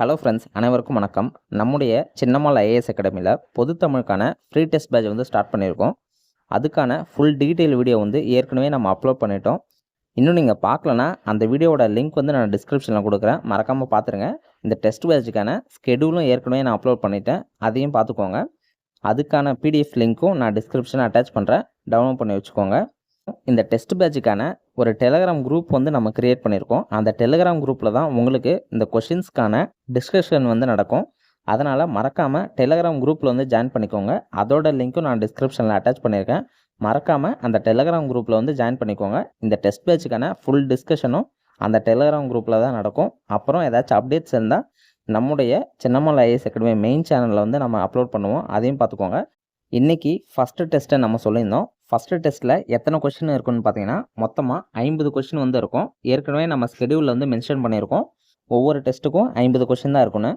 Hello friends, அனைவருக்கும் வணக்கம். நம்முடைய சின்னம்மாள் ஐஏஎஸ் அகாடமியில் பொது தமிழுக்கான ஃப்ரீ டெஸ்ட் பேட்ச் வந்து ஸ்டார்ட் பண்ணியிருக்கோம். அதுக்கான ஃபுல் டீட்டெயில் வீடியோ வந்து ஏற்கனவே நம்ம அப்லோட் பண்ணிட்டோம். இன்னும் நீங்கள் பார்க்கலன்னா அந்த வீடியோவோட லிங்க் வந்து நான் டிஸ்கிரிப்ஷனில் கொடுக்குறேன், மறக்காமல் பார்த்துருங்க. இந்த டெஸ்ட் பேட்சுக்கான ஸ்கெடியூலும் ஏற்கனவே நான் அப்லோட் பண்ணிட்டேன், அதையும் பார்த்துக்கோங்க. அதுக்கான பிடிஎஃப் லிங்க்கும் நான் டிஸ்கிரிப்ஷனில் அட்டாச் பண்ணுறேன், டவுன்லோட் பண்ணி வச்சுக்கோங்க. இந்த டெஸ்ட் பேட்சுக்கான ஒரு டெலகிராம் குரூப் வந்து நம்ம கிரியேட் பண்ணியிருக்கோம். அந்த டெலகிராம் குரூப்பில் தான் உங்களுக்கு இந்த கொஷின்ஸ்க்கான டிஸ்கஷன் வந்து நடக்கும். அதனால் மறக்காமல் டெலகிராம் குரூப்பில் வந்து ஜாயின் பண்ணிக்கோங்க. அதோட லிங்க்கும் நான் டிஸ்கிரிப்ஷனில் அட்டாச் பண்ணியிருக்கேன். மறக்காமல் அந்த டெலகிராம் குரூப்பில் வந்து ஜாயின் பண்ணிக்கோங்க. இந்த டெஸ்ட் பேட்சுக்கான ஃபுல் டிஸ்கஷனும் அந்த டெலகிராம் குரூப்பில் தான் நடக்கும். அப்புறம் ஏதாச்சும் அப்டேட்ஸ் இருந்தால் நம்முடைய சின்னம்மாள் ஐஏஎஸ் அகாடமி மெயின் சேனலில் வந்து நம்ம அப்லோட் பண்ணுவோம், அதையும் பார்த்துக்கோங்க. இன்றைக்கி ஃபஸ்ட்டு டெஸ்ட்டை நம்ம சொல்லியிருந்தோம். ஃபஸ்ட்டு டெஸ்ட்டில் எத்தனை கொஷின் இருக்குன்னு பார்த்தீங்கன்னா மொத்தமாக 50 கொஷின் வந்து இருக்கும். ஏற்கனவே நம்ம ஸ்கெடியூலில் வந்து மென்ஷன் பண்ணியிருக்கோம், ஒவ்வொரு டெஸ்ட்டுக்கும் 50 கொஷின் தான் இருக்குன்னு.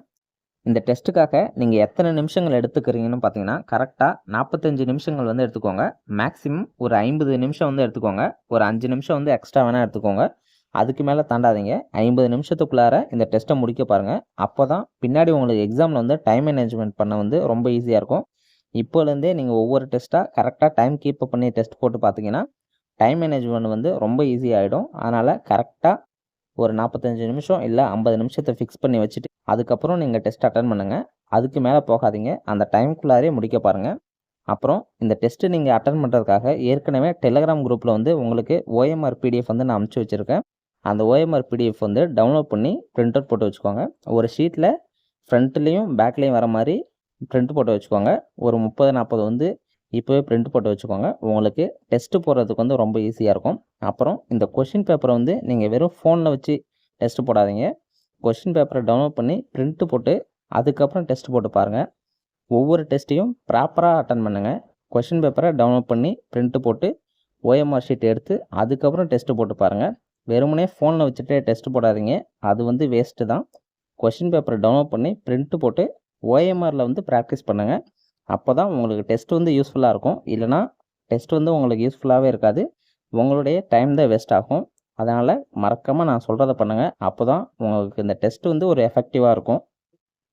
இந்த டெஸ்ட்டுக்காக நீங்கள் எத்தனை நிமிஷங்கள் எடுத்துக்கிறீங்கன்னு பார்த்தீங்கன்னா கரெக்டாக 45 நிமிஷங்கள் வந்து எடுத்துக்கோங்க. மேக்ஸிமம் ஒரு 50 நிமிஷம் வந்து எடுத்துக்கோங்க. ஒரு 5 நிமிஷம் வந்து எக்ஸ்ட்ரா வேணால் எடுத்துக்கோங்க. அதுக்கு மேலே தாண்டாதீங்க. 50 நிமிஷத்துக்குள்ளார இந்த டெஸ்ட்டை முடிக்க பாருங்கள். அப்போ தான் பின்னாடி உங்களுக்கு எக்ஸாமில் வந்து டைம் மேனேஜ்மெண்ட் பண்ண வந்து ரொம்ப ஈஸியாக இருக்கும். இப்போலேருந்தே நீங்கள் ஒவ்வொரு டெஸ்ட்டாக கரெக்டாக டைம் கீப் பண்ணி டெஸ்ட் போட்டு பார்த்தீங்கன்னா டைம் மேனேஜ்மெண்ட் வந்து ரொம்ப ஈஸியாகிடும். அதனால் கரெக்டாக ஒரு 45 நிமிஷம் இல்லை 50 நிமிஷத்தை ஃபிக்ஸ் பண்ணி வச்சுட்டு அதுக்கப்புறம் நீங்கள் டெஸ்ட் அட்டன் பண்ணுங்கள். அதுக்கு மேலே போகாதீங்க, அந்த டைமுக்குள்ளாரே முடிக்க பாருங்கள். அப்புறம் இந்த டெஸ்ட்டு நீங்கள் அட்டன் பண்ணுறதுக்காக ஏற்கனவே டெலகிராம் குரூப்பில் வந்து உங்களுக்கு ஓஎம்ஆர் பிடிஎஃப் வந்து நான் அனுப்பிச்சி வச்சுருக்கேன். அந்த ஓஎம்ஆர் பிடிஎஃப் வந்து டவுன்லோட் பண்ணி பிரிண்ட் அவுட் போட்டு வச்சுக்கோங்க. ஒரு ஷீட்டில் ஃப்ரண்ட்லேயும் பேக்லேயும் வர மாதிரி பிரிண்ட் போட்டு வச்சுக்கோங்க. ஒரு 30-40 வந்து இப்போவே பிரிண்ட் போட்டு வச்சுக்கோங்க. உங்களுக்கு டெஸ்ட்டு போடுறதுக்கு வந்து ரொம்ப ஈஸியாக இருக்கும். அப்புறம் இந்த கொஷின் பேப்பரை வந்து நீங்கள் வெறும் ஃபோனில் வச்சு டெஸ்ட்டு போடாதீங்க. கொஷின் பேப்பரை டவுன்லோட் பண்ணி பிரிண்ட்டு போட்டு அதுக்கப்புறம் டெஸ்ட் போட்டு பாருங்கள். ஒவ்வொரு டெஸ்ட்டையும் ப்ராப்பராக அட்டன் பண்ணுங்கள். கொஷின் பேப்பரை டவுன்லோட் பண்ணி பிரிண்ட்டு போட்டு ஓஎம்ஆர் ஷீட் எடுத்து அதுக்கப்புறம் டெஸ்ட்டு போட்டு பாருங்கள். வெறுமனே ஃபோனில் வச்சுட்டு டெஸ்ட்டு போடாதீங்க, அது வந்து வேஸ்ட்டு தான். கொஷின் பேப்பரை டவுன்லோட் பண்ணி பிரிண்ட்டு போட்டு ஓஎம்ஆரில் வந்து ப்ராக்டிஸ் பண்ணுங்கள். அப்போ தான் உங்களுக்கு டெஸ்ட் வந்து யூஸ்ஃபுல்லாக இருக்கும். இல்லைனா டெஸ்ட் வந்து உங்களுக்கு யூஸ்ஃபுல்லாகவே இருக்காது, உங்களுடைய டைம் தான் வேஸ்ட் ஆகும். அதனால் மறக்காமல் நான் சொல்கிறத பண்ணுங்கள். அப்போ தான் உங்களுக்கு இந்த டெஸ்ட் வந்து ஒரு எஃபெக்டிவாக இருக்கும்.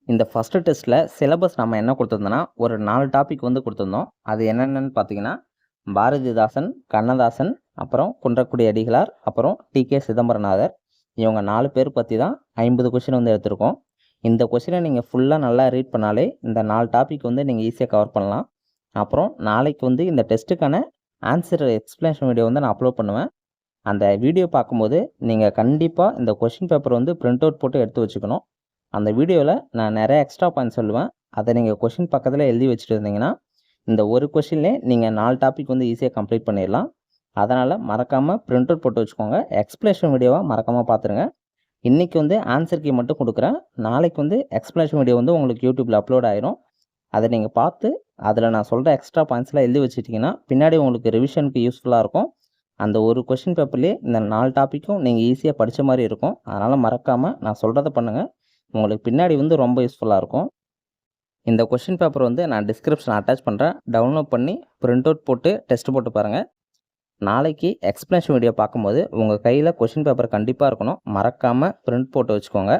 இந்த ஃபஸ்ட்டு டெஸ்ட்டில் சிலபஸ் நம்ம என்ன கொடுத்துருந்தோன்னா ஒரு 4 டாபிக் வந்து கொடுத்துருந்தோம். அது என்னென்னு பார்த்தீங்கன்னா பாரதிதாசன், கண்ணதாசன், அப்புறம் குன்றக்குடி அடிகளார், அப்புறம் டிகே சிதம்பரநாதர், இவங்க 4 பேர் பற்றி தான் 50 கொஷின் வந்து எடுத்திருக்கோம். இந்த கொஷினை நீங்கள் ஃபுல்லாக நல்லா ரீட் பண்ணாலே இந்த 4 டாபிக் வந்து நீங்கள் ஈஸியாக கவர் பண்ணலாம். அப்புறம் நாளைக்கு வந்து இந்த டெஸ்ட்டுக்கான ஆன்சர் எக்ஸ்ப்ளனேஷன் வீடியோ வந்து நான் அப்லோட் பண்ணுவேன். அந்த வீடியோ பார்க்கும்போது நீங்கள் கண்டிப்பாக இந்த கொஷின் பேப்பர் வந்து பிரிண்ட் அவுட் போட்டு எடுத்து வச்சுக்கணும். அந்த வீடியோவில் நான் நிறைய எக்ஸ்ட்ரா பாயிண்ட் சொல்லுவேன், அதை நீங்கள் கொஷின் பக்கத்தில் எழுதி வச்சுட்டு இருந்தீங்கன்னா இந்த ஒரு கொஷின்லேயே நீங்கள் 4 டாபிக் வந்து ஈஸியாக கம்ப்ளீட் பண்ணிடலாம். அதனால் மறக்காமல் பிரிண்ட் அவுட் போட்டு வச்சுக்கோங்க. எக்ஸ்ப்ளனேஷன் வீடியோவாக மறக்காமல் பார்த்துருங்க. இன்றைக்கி வந்து ஆன்சர் கீ மட்டும் கொடுக்குறேன். நாளைக்கு வந்து எக்ஸ்ப்ளனேஷன் வீடியோ வந்து உங்களுக்கு யூடியூப்பில் அப்லோட் ஆயிரும். அதை நீங்கள் பார்த்து அதில் நான் சொல்கிற எக்ஸ்ட்ரா பாயிண்ட்ஸ்லாம் எழுதி வச்சுட்டிங்கன்னா பின்னாடி உங்களுக்கு ரிவிஷனுக்கு யூஸ்ஃபுல்லாக இருக்கும். அந்த ஒரு கொஷின் பேப்பர்லேயே இந்த 4 டாப்பிக்கும் நீங்கள் ஈஸியாக படித்த மாதிரி இருக்கும். அதனால் மறக்காமல் நான் சொல்கிறத பண்ணுங்கள், உங்களுக்கு பின்னாடி வந்து ரொம்ப யூஸ்ஃபுல்லாக இருக்கும். இந்த கொஷின் பேப்பர் வந்து நான் டிஸ்கிரிப்ஷன் அட்டாச் பண்ணுறேன், டவுன்லோட் பண்ணி பிரிண்ட் அவுட் போட்டு டெஸ்ட் போட்டு பாருங்கள். நாளைக்கு எக்ஸ்ப்ளனேஷன் வீடியோ பார்க்கும்போது உங்கள் கையில் கொஷின் பேப்பர் கண்டிப்பாக இருக்கணும், மறக்காமல் பிரிண்ட் போட்டு வச்சுக்கோங்க.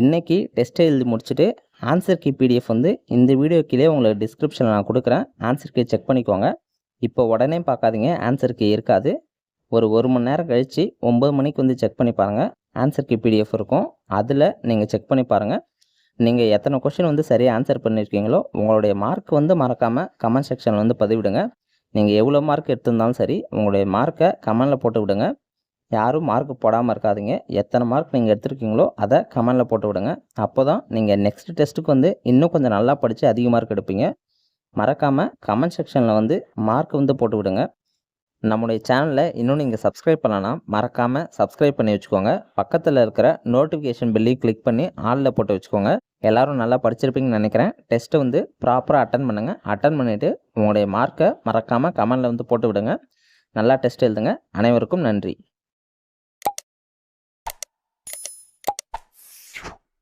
இன்றைக்கி டெஸ்ட்டை எழுதி முடிச்சுட்டு ஆன்சர் கீ பிடிஎஃப் வந்து இந்த வீடியோ கீழே உங்களுக்கு டிஸ்கிரிப்ஷனில் நான் கொடுக்குறேன், ஆன்சர் கீ செக் பண்ணிக்கோங்க. இப்போ உடனே பார்க்காதீங்க, ஆன்சர் கீ இருக்காது. ஒரு மணி நேரம் கழித்து 9 மணிக்கு வந்து செக் பண்ணி பாருங்கள், ஆன்சர் கீ பிடிஎஃப் இருக்கும். அதில் நீங்கள் செக் பண்ணி பாருங்கள். நீங்கள் எத்தனை கொஷின் வந்து சரியாக ஆன்சர் பண்ணியிருக்கீங்களோ உங்களுடைய மார்க் வந்து மறக்காமல் கமெண்ட் செக்ஷனில் வந்து பதிவிடுங்க. நீங்கள் எவ்வளோ மார்க் எடுத்திருந்தாலும் சரி உங்களுடைய மார்க்கை கமெண்டில் போட்டு விடுங்க. யாரும் மார்க் போடாமல் இருக்காதீங்க. எத்தனை மார்க் நீங்கள் எடுத்துருக்கீங்களோ அதை கமெண்டில் போட்டு விடுங்க. அப்போ தான் நீங்கள் நெக்ஸ்ட் டெஸ்ட்டுக்கு வந்து இன்னும் கொஞ்சம் நல்லா படித்து அதிக மார்க் எடுப்பீங்க. மறக்காமல் கமெண்ட் செக்ஷனில் வந்து மார்க் வந்து போட்டு விடுங்க. நம்முடைய சேனலில் இன்னும் நீங்கள் சப்ஸ்கிரைப் பண்ணலன்னா மறக்காமல் சப்ஸ்கிரைப் பண்ணி வச்சுக்கோங்க. பக்கத்தில் இருக்கிற நோட்டிஃபிகேஷன் பெல்லையும் கிளிக் பண்ணி ஆலில் போட்டு வச்சுக்கோங்க. எல்லோரும் நல்லா படிச்சிருப்பீங்கன்னு நினைக்கிறேன். டெஸ்ட்டை வந்து ப்ராப்பராக அட்டன் பண்ணுங்கள். அட்டன் பண்ணிவிட்டு உங்களுடைய மார்க்கை மறக்காமல் கமெண்டில் வந்து போட்டு விடுங்க. நல்லா டெஸ்ட் எழுதுங்க. அனைவருக்கும் நன்றி.